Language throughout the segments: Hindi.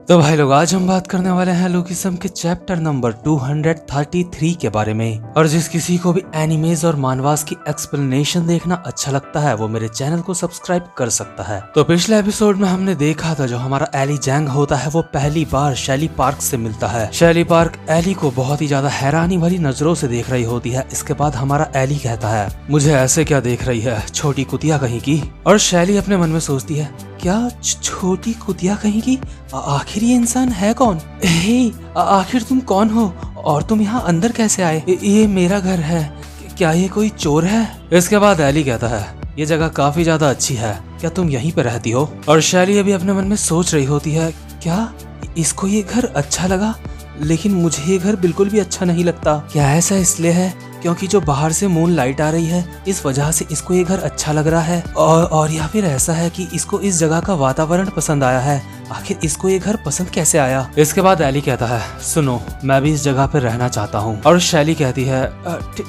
तो भाई लोग, आज हम बात करने वाले हैं लुकिज्म के चैप्टर नंबर 233 के बारे में। और जिस किसी को भी एनिमेज और मानवास की एक्सप्लेनेशन देखना अच्छा लगता है वो मेरे चैनल को सब्सक्राइब कर सकता है। तो पिछले एपिसोड में हमने देखा था जो हमारा एली जैंग होता है वो पहली बार शैली पार्क से मिलता है। शैली पार्क एली को बहुत ही ज्यादा हैरानी भरी नजरों से देख रही होती है। इसके बाद हमारा एली कहता है, मुझे ऐसे क्या देख रही है, छोटी कुतिया कहीं की। और शैली अपने मन में सोचती है, क्या छोटी कुतिया कहीं की? आखिर ये इंसान है कौन? हे, आखिर तुम कौन हो और तुम यहाँ अंदर कैसे आए? ये मेरा घर है, क्या ये कोई चोर है? इसके बाद एली कहता है, ये जगह काफी ज्यादा अच्छी है, क्या तुम यहीं पे रहती हो? और शैली अभी अपने मन में सोच रही होती है, क्या इसको ये घर अच्छा लगा, लेकिन मुझे ये घर बिल्कुल भी अच्छा नहीं लगता। क्या ऐसा इसलिए है क्योंकि जो बाहर से मून लाइट आ रही है इस वजह से इसको ये घर अच्छा लग रहा है, और या फिर ऐसा है कि इसको इस जगह का वातावरण पसंद आया है। आखिर इसको ये घर पसंद कैसे आया? इसके बाद एली कहता है, सुनो, मैं भी इस जगह पर रहना चाहता हूँ। और शैली कहती है,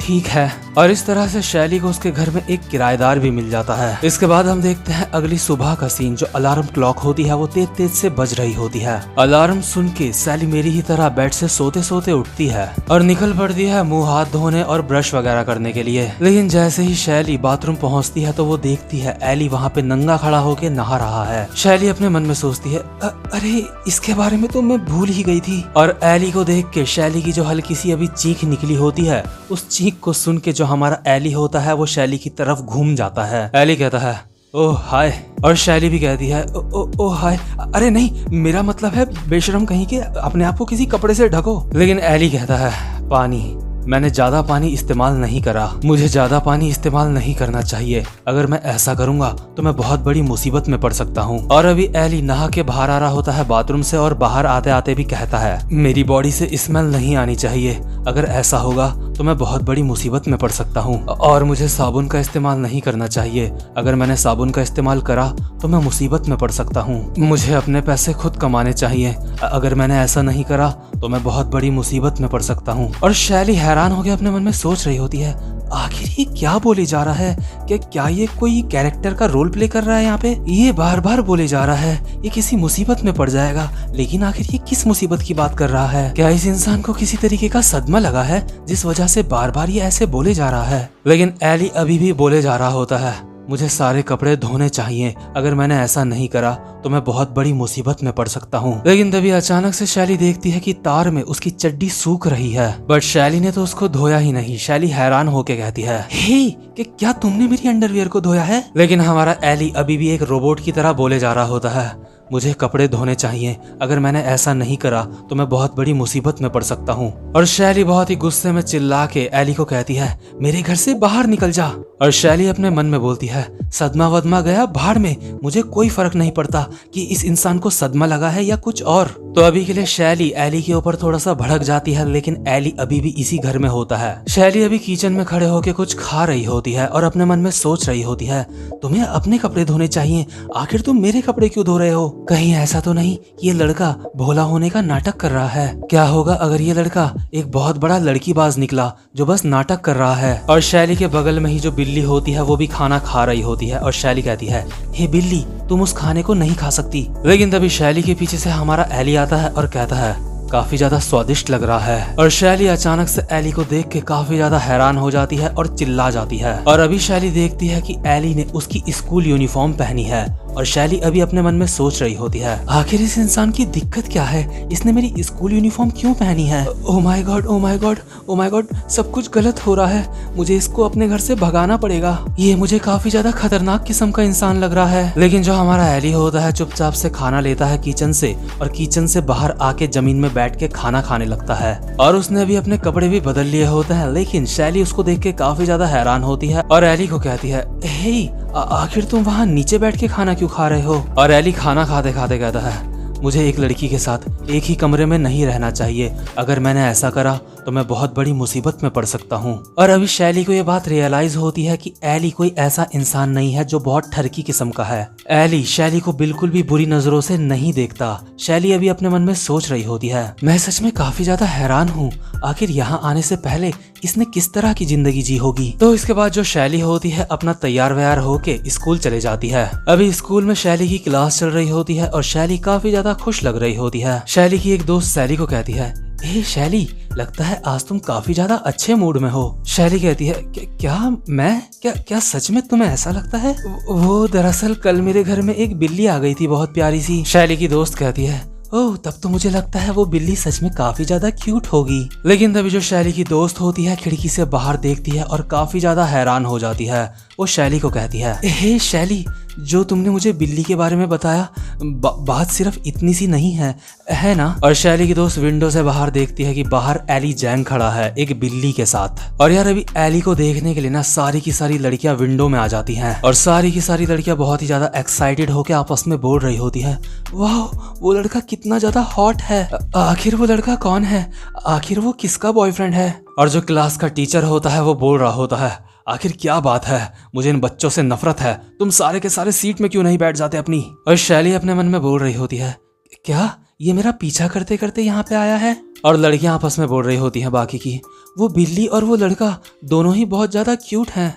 ठीक है। और इस तरह से शैली को उसके घर में एक किराएदार भी मिल जाता है। इसके बाद हम देखते हैं अगली सुबह का सीन। जो अलार्म क्लॉक होती है वो तेज तेज से बज रही होती है। अलार्म सुन के सैली मेरी ही तरह बेड से सोते सोते उठती है और निकल पड़ती है मुंह हाथ धोने और ब्रश वगैरह करने के लिए। लेकिन जैसे ही शैली बाथरूम पहुंचती है तो वो देखती है एली वहाँ पे नंगा खड़ा होके नहा रहा है। शैली अपने मन में सोचती है, अरे इसके बारे में तो मैं भूल ही गई थी। और एली को देख के शैली की जो हल्की सी अभी चीख निकली होती है, उस चीख को सुन के जो हमारा एली होता है वो शैली की तरफ घूम जाता है। एली कहता है, ओह हाय। और शैली भी कहती है, ओ हाय। अरे नहीं, मेरा मतलब है बेशरम कहीं के, अपने आप को किसी कपड़े से ढको। लेकिन एली कहता है, पानी, मैंने ज्यादा पानी इस्तेमाल नहीं करा, मुझे ज्यादा पानी इस्तेमाल नहीं करना चाहिए। अगर मैं ऐसा करूंगा तो मैं बहुत बड़ी मुसीबत में पड़ सकता हूँ। और अभी एली नहा के बाहर आ रहा होता है बाथरूम से और बाहर आते आते भी कहता है, मेरी बॉडी से स्मेल नहीं आनी चाहिए, अगर ऐसा होगा तो मैं बहुत बड़ी मुसीबत में पड़ सकता हूँ। और मुझे साबुन का इस्तेमाल नहीं करना चाहिए, अगर मैंने साबुन का इस्तेमाल करा तो मैं मुसीबत में पड़ सकता हूँ। मुझे अपने पैसे खुद कमाने चाहिए, अगर मैंने ऐसा नहीं करा तो मैं बहुत बड़ी मुसीबत में पड़ सकता हूँ। और शैली हैरान हो गया अपने मन में सोच रही होती है, आखिर ये क्या बोले जा रहा है? क्या ये कोई कैरेक्टर का रोल प्ले कर रहा है? यहाँ पे ये बार बार बोले जा रहा है ये किसी मुसीबत में पड़ जाएगा, लेकिन आखिर ये किस मुसीबत की बात कर रहा है? क्या इस इंसान को किसी तरीके का सदमा लगा है जिस वजह से बार बार ये ऐसे बोले जा रहा है? लेकिन एली अभी भी बोले जा रहा होता है, मुझे सारे कपड़े धोने चाहिए, अगर मैंने ऐसा नहीं करा तो मैं बहुत बड़ी मुसीबत में पड़ सकता हूँ। लेकिन तभी अचानक से शैली देखती है कि तार में उसकी चड्डी सूख रही है, बट शैली ने तो उसको धोया ही नहीं। शैली हैरान होके कहती है, हे, कि क्या तुमने मेरी अंडरवियर को धोया है? लेकिन हमारा एली अभी भी एक रोबोट की तरह बोले जा रहा होता है, मुझे कपड़े धोने चाहिए, अगर मैंने ऐसा नहीं करा तो मैं बहुत बड़ी मुसीबत में पड़ सकता हूँ। और शैली बहुत ही गुस्से में चिल्ला के एली को कहती है, मेरे घर से बाहर निकल जा। और शैली अपने मन में बोलती है, सदमा वदमा गया भाड़ में, मुझे कोई फर्क नहीं पड़ता कि इस इंसान को सदमा लगा है या कुछ और। तो अभी के लिए शैली एली के ऊपर थोड़ा सा भड़क जाती है, लेकिन एली अभी भी इसी घर में होता है। शैली अभी किचन में खड़े होके कुछ खा रही होती है और अपने मन में सोच रही होती है, तुम्हें अपने कपड़े धोने चाहिए, आखिर तुम मेरे कपड़े क्यों धो रहे हो? कहीं ऐसा तो नहीं ये लड़का भोला होने का नाटक कर रहा है? क्या होगा अगर ये लड़का एक बहुत बड़ा लड़कीबाज निकला जो बस नाटक कर रहा है? और शैली के बगल में ही जो बिल्ली होती है वो भी खाना खा रही होती है और शैली कहती है, हे बिल्ली, तुम उस खाने को नहीं खा सकती। लेकिन तभी शैली के पीछे से हमारा एली आता है और कहता है, काफी ज्यादा स्वादिष्ट लग रहा है। और शैली अचानक से एली को देख के काफी ज्यादा हैरान हो जाती है और चिल्ला जाती है। और अभी शैली देखती है कि एली ने उसकी स्कूल यूनिफॉर्म पहनी है। और शैली अभी अपने मन में सोच रही होती है, आखिर इस इंसान की दिक्कत क्या है, इसने मेरी स्कूल यूनिफॉर्म क्यों पहनी है? Oh my God, oh my God, oh my God, सब कुछ गलत हो रहा है, मुझे इसको अपने घर से भगाना पड़ेगा, ये मुझे काफी ज्यादा खतरनाक किस्म का इंसान लग रहा है। लेकिन जो हमारा एली होता है चुपचाप से खाना लेता है किचन से और किचन से बाहर आके जमीन में बैठ के खाना खाने लगता है। और उसने भी अपने कपड़े भी बदल लिए होते हैं, लेकिन शैली उसको देख के काफी ज्यादा हैरान होती है और एली को कहती है, हे, आखिर तुम वहाँ नीचे बैठ के खाना क्यों खा रहे हो? और एली खाना खाते खाते कहता है, मुझे एक लड़की के साथ एक ही कमरे में नहीं रहना चाहिए, अगर मैंने ऐसा करा तो मैं बहुत बड़ी मुसीबत में पड़ सकता हूँ। और अभी शैली को ये बात रियलाइज होती है कि एली कोई ऐसा इंसान नहीं है जो बहुत ठरकी किस्म का है। एली शैली को बिल्कुल भी बुरी नजरों से नहीं देखता। शैली अभी अपने मन में सोच रही होती है, मैं सच में काफी ज्यादा हैरान हूँ, आखिर यहाँ आने से पहले इसने किस तरह की जिंदगी जी होगी। तो इसके बाद जो शैली होती है अपना तैयार व्यार होके स्कूल चले जाती है। अभी स्कूल में शैली की क्लास चल रही होती है और शैली काफी ज्यादा खुश लग रही होती है। शैली की एक दोस्त शैली को कहती है, ए शैली, लगता है आज तुम काफी ज्यादा अच्छे मूड में हो। शैली कहती है, क्या मैं क्या सच में तुम्हें ऐसा लगता है? वो दरअसल कल मेरे घर में एक बिल्ली आ गई थी, बहुत प्यारी सी। शैली की दोस्त कहती है, ओह तब तो मुझे लगता है वो बिल्ली सच में काफी ज्यादा क्यूट होगी। लेकिन तभी जो शैली की दोस्त होती है खिड़की से बाहर देखती है और काफी ज्यादा हैरान हो जाती है। वो शैली को कहती है, हे शैली, जो तुमने मुझे बिल्ली के बारे में बताया, बात सिर्फ इतनी सी नहीं है ना? और शैली की दोस्त विंडो से बाहर देखती है कि बाहर एली जैंग खड़ा है एक बिल्ली के साथ। और यार अभी एली को देखने के लिए ना सारी की सारी लड़कियां विंडो में आ जाती हैं और सारी की सारी लड़कियां बहुत ही ज्यादा एक्साइटेड होकर आपस में बोल रही होती है, वाह वो लड़का कितना ज्यादा हॉट है, आखिर वो लड़का कौन है, आखिर वो किसका बॉयफ्रेंड है? और जो क्लास का टीचर होता है वो बोल रहा होता है, आखिर क्या बात है, मुझे इन बच्चों से नफरत है, तुम सारे के सारे सीट में क्यों नहीं बैठ जाते अपनी? और शैली अपने मन में बोल रही होती है, क्या ये मेरा पीछा करते करते यहाँ पे आया है? और लड़कियां आपस में बोल रही होती हैं बाकी की, वो बिल्ली और वो लड़का दोनों ही बहुत ज्यादा क्यूट हैं।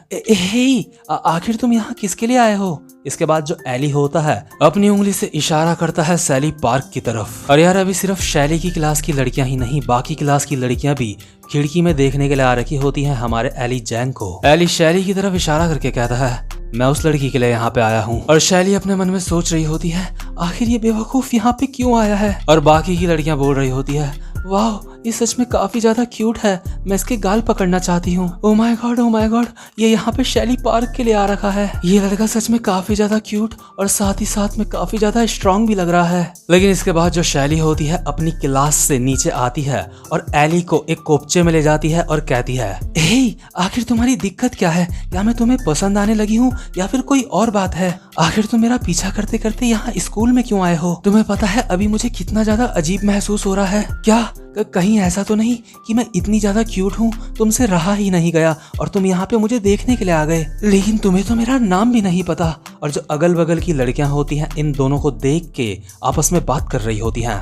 आखिर तुम यहाँ किसके लिए आए हो? इसके बाद जो एली होता है अपनी उंगली से इशारा करता है सैली पार्क की तरफ। और यार अभी सिर्फ शैली की क्लास की लड़कियां ही नहीं, बाकी क्लास की लड़कियां भी खिड़की में देखने के लिए आ रखी होती हैं हमारे एली जैंग को। एली शैली की तरफ इशारा करके कहता है, मैं उस लड़की के लिए यहाँ पे आया हूँ। और शैली अपने मन में सोच रही होती है, आखिर ये बेवकूफ यहाँ पे क्यों आया है? और बाकी की लड़कियां बोल रही होती है, वाह ये सच में काफी ज्यादा क्यूट है, मैं इसके गाल पकड़ना चाहती हूँ। ओ माय गॉड, ये यहाँ पे शैली पार्क के लिए आ रखा है। ये लड़का सच में काफी ज्यादा क्यूट और साथ ही साथ में काफी ज्यादा स्ट्रांग भी लग रहा है। लेकिन इसके बाद जो शैली होती है अपनी क्लास से नीचे आती है और एली को एक कोपचे में ले जाती है और कहती है, हे आखिर तुम्हारी दिक्कत क्या है? क्या मैं तुम्हें पसंद आने लगी हूँ या फिर कोई और बात है? आखिर तुम मेरा पीछा करते करते यहाँ स्कूल में क्यों आए हो? तुम्हें पता है अभी मुझे कितना ज्यादा अजीब महसूस हो रहा है। क्या कहीं ऐसा तो नहीं कि मैं इतनी ज्यादा क्यूट हूँ तुमसे रहा ही नहीं गया और तुम यहाँ पे मुझे देखने के लिए आ गए? लेकिन तुम्हें तो मेरा नाम भी नहीं पता। और जो अगल बगल की लड़कियां होती हैं इन दोनों को देख के आपस में बात कर रही होती हैं।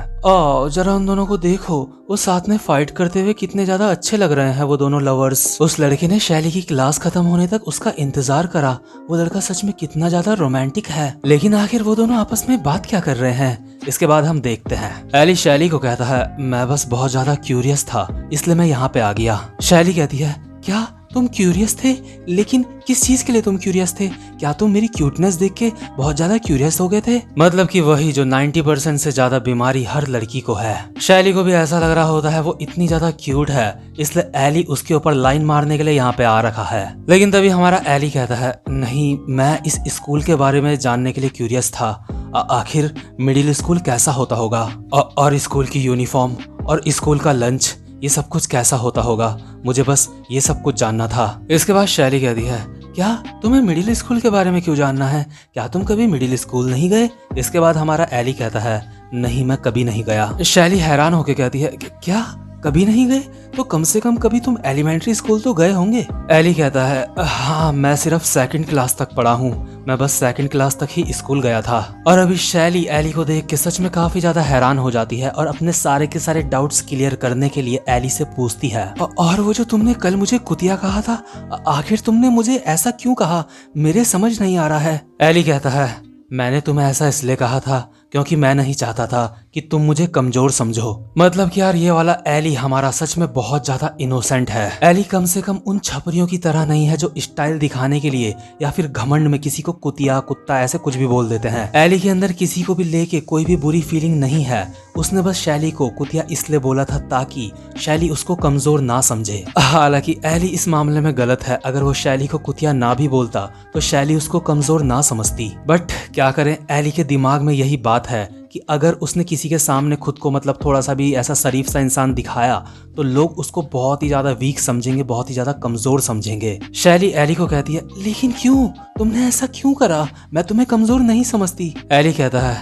जरा उन दोनों को देखो, वो साथ में फाइट करते हुए कितने ज्यादा अच्छे लग रहे हैं वो दोनों लवर्स। उस लड़के ने शैली की क्लास खत्म होने तक उसका इंतजार करा, वो लड़का सच में कितना ज्यादा रोमांटिक है। लेकिन आखिर वो दोनों आपस में बात क्या कर रहे हैं? इसके बाद हम देखते हैं। एली शैली को कहता है, मैं बस बहुत ज्यादा क्यूरियस था इसलिए मैं यहाँ पे आ गया। शैली कहती है, क्या तुम क्यूरियस थे? लेकिन किस चीज के लिए तुम क्यूरियस थे? क्या तुम मेरी क्यूटनेस देख के बहुत ज्यादा क्यूरियस हो गए थे? मतलब कि वही जो 90% से ज्यादा बीमारी हर लड़की को है। शैली को भी ऐसा लग रहा होता है वो इतनी ज्यादा क्यूट है इसलिए एली उसके ऊपर लाइन मारने के लिए यहाँ पे आ रखा है। लेकिन तभी हमारा एली कहता है, नहीं मैं इस स्कूल के बारे में जानने के लिए क्यूरियस था, आखिर मिडिल स्कूल कैसा होता होगा और स्कूल की यूनिफॉर्म और स्कूल का लंच, ये सब कुछ कैसा होता होगा, मुझे बस ये सब कुछ जानना था। इसके बाद शैली कहती है, क्या तुम्हें मिडिल स्कूल के बारे में क्यों जानना है? क्या तुम कभी मिडिल स्कूल नहीं गए? इसके बाद हमारा एली कहता है, नहीं मैं कभी नहीं गया। शैली हैरान होकर कहती है, क्या कभी नहीं गए? तो कम से कम कभी तुम एलिमेंट्री स्कूल तो गए होंगे। एली कहता है, हाँ मैं सिर्फ 2nd क्लास तक पढ़ा हूँ, मैं बस 2nd क्लास तक ही स्कूल गया था। और अभी शैली एली को देख के सच में काफी ज्यादा हैरान हो जाती है और अपने सारे के सारे डाउट्स क्लियर करने के लिए एली से पूछती है, और वो जो तुमने कल मुझे कुतिया कहा था, आखिर तुमने मुझे ऐसा क्यों कहा? मेरे समझ नहीं आ रहा है। एली कहता है, मैंने तुम्हें ऐसा इसलिए कहा था क्योंकि मैं नहीं चाहता था कि तुम मुझे कमजोर समझो। मतलब कि यार ये वाला एली हमारा सच में बहुत ज्यादा इनोसेंट है। एली कम से कम उन छपरियों की तरह नहीं है जो स्टाइल दिखाने के लिए या फिर घमंड में किसी को कुतिया कुत्ता ऐसे कुछ भी बोल देते हैं। एली के अंदर किसी को भी लेके कोई भी बुरी फीलिंग नहीं है, उसने बस शैली को कुतिया इसलिए बोला था ताकि शैली उसको कमजोर ना समझे। हालांकि एली इस मामले में गलत है, अगर वो शैली को कुतिया ना भी बोलता तो शैली उसको कमजोर ना समझती। बट क्या करें, एली के दिमाग में यही बात है कि अगर उसने किसी के सामने खुद को मतलब थोड़ा सा भी ऐसा शरीफ सा इंसान दिखाया तो लोग उसको बहुत ही ज्यादा वीक समझेंगे, बहुत ही ज्यादा कमजोर समझेंगे। शैली एली को कहती है, लेकिन क्यों? तुमने ऐसा क्यों करा? मैं तुम्हें कमजोर नहीं समझती। एली कहता है,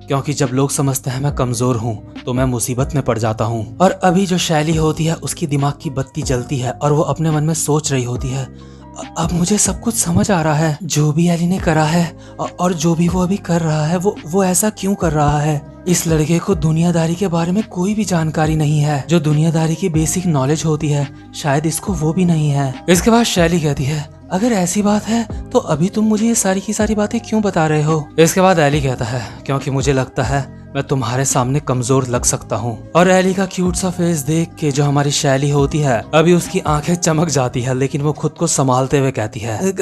क्योंकि जब लोग समझते हैं मैं कमजोर हूँ तो मैं मुसीबत में पड़ जाता हूँ। और अभी जो शैली होती है उसकी दिमाग की बत्ती जलती है और वो अपने मन में सोच रही होती है, अब मुझे सब कुछ समझ आ रहा है। जो भी एली ने करा है और जो भी वो अभी कर रहा है वो ऐसा क्यों कर रहा है। इस लड़के को दुनियादारी के बारे में कोई भी जानकारी नहीं है। जो दुनियादारी की बेसिक नॉलेज होती है शायद इसको वो भी नहीं है। इसके बाद शैली कहती है, अगर ऐसी बात है तो अभी तुम मुझे ये सारी की सारी बातें क्यों बता रहे हो। इसके बाद एली कहता है, क्योंकि मुझे लगता है मैं तुम्हारे सामने कमजोर लग सकता हूँ। और एली का क्यूट सा फेस देख के जो हमारी शैली होती है अभी उसकी आंखें चमक जाती है, लेकिन वो खुद को संभालते हुए कहती है,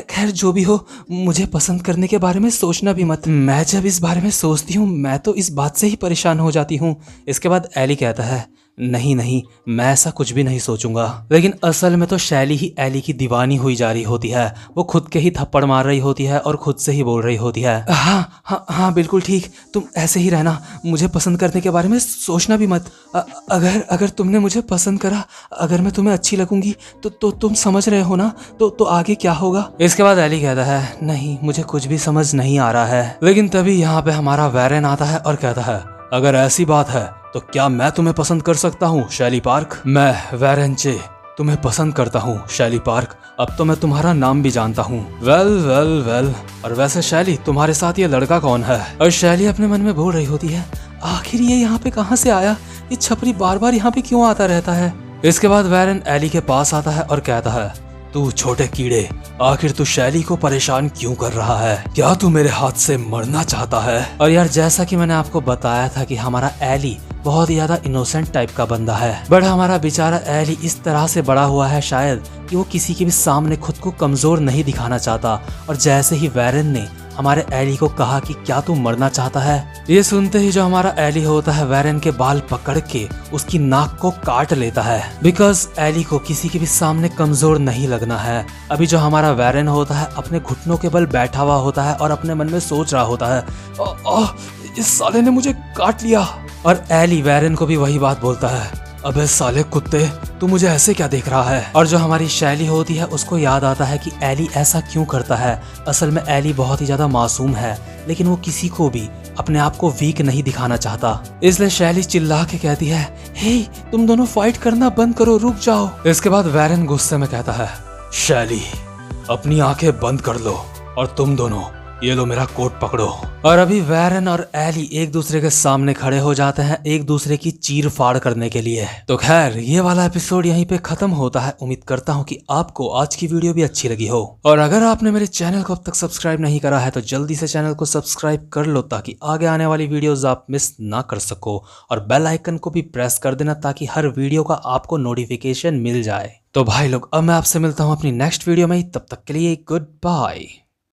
खैर जो भी हो, मुझे पसंद करने के बारे में सोचना भी मत। मैं जब इस बारे में सोचती हूँ मैं तो इस बात से ही परेशान हो जाती हूँ। इसके बाद एली कहता है, नहीं मैं ऐसा कुछ भी नहीं सोचूंगा। लेकिन असल में तो शैली ही एली की दीवानी हुई जा रही होती है। वो खुद के ही थप्पड़ मार रही होती है और खुद से ही बोल रही होती है, हाँ बिल्कुल ठीक, तुम ऐसे ही रहना, मुझे पसंद करने के बारे में सोचना भी मत। अगर तुमने मुझे पसंद करा, अगर मैं तुम्हें अच्छी लगूंगी तो तुम समझ रहे हो ना, तो आगे क्या होगा। इसके बाद एली कहता है, नहीं मुझे कुछ भी समझ नहीं आ रहा है। लेकिन तभी यहाँ पे हमारा वैरेन आता है और कहता है, अगर ऐसी बात है तो क्या मैं तुम्हें पसंद कर सकता हूँ शैली पार्क। मैं वैरेन चे तुम्हें पसंद करता हूँ शैली पार्क, अब तो मैं तुम्हारा नाम भी जानता हूँ। वेल और वैसे शैली तुम्हारे साथ ये लड़का कौन है। और शैली अपने मन में बोल रही होती है, आखिर ये यहाँ पे कहाँ से आया, ये छपरी बार बार यहाँ पे क्यों आता रहता है। इसके बाद वैरेन एली के पास आता है और कहता है, तू छोटे कीड़े, आखिर तू शैली को परेशान क्यों कर रहा है, क्या तू मेरे हाथ से मरना चाहता है। और यार जैसा कि मैंने आपको बताया था कि हमारा एली बहुत ही ज्यादा इनोसेंट टाइप का बंदा है, बट हमारा बेचारा एली इस तरह से बड़ा हुआ है शायद कि वो किसी के भी सामने खुद को कमजोर नहीं दिखाना चाहता। और जैसे ही वैरेन ने हमारे एली को कहा कि क्या तू मरना चाहता है, ये सुनते ही जो हमारा एली होता है वैरेन के बाल पकड़ के उसकी नाक को काट लेता है, बिकॉज एली को किसी के भी सामने कमजोर नहीं लगना है। अभी जो हमारा वैरेन होता है अपने घुटनों के बल बैठा हुआ होता है और अपने मन में सोच रहा होता है, इस साले ने मुझे काट लिया। और एली वैरेन को भी वही बात बोलता है, अबे साले कुत्ते, तू मुझे ऐसे क्या देख रहा है। और जो हमारी शैली होती है उसको याद आता है कि एली ऐसा क्यों करता है। असल में एली बहुत ही ज्यादा मासूम है, लेकिन वो किसी को भी अपने आप को वीक नहीं दिखाना चाहता। इसलिए शैली चिल्ला के कहती है, हे तुम दोनों फाइट करना बंद करो, रुक जाओ। इसके बाद वैरेन गुस्से में कहता है, शैली अपनी आंखें बंद कर लो और तुम दोनों ये लो मेरा कोट पकड़ो। और अभी वैरेन और एली एक दूसरे के सामने खड़े हो जाते हैं एक दूसरे की चीर फाड़ करने के लिए। तो खैर ये वाला एपिसोड यहीं पे खत्म होता है। उम्मीद करता हूँ कि आपको आज की वीडियो भी अच्छी लगी हो। और अगर आपने मेरे चैनल को अब तक सब्सक्राइब नहीं करा है तो जल्दी से चैनल को सब्सक्राइब कर लो ताकि आगे आने वाली वीडियोस आप मिस ना कर सको। और बेल आइकन को भी प्रेस कर देना ताकि हर वीडियो का आपको नोटिफिकेशन मिल जाए। तो भाई लोग अब मैं आपसे मिलता हूँ अपनी नेक्स्ट वीडियो में, तब तक के लिए गुड बाय।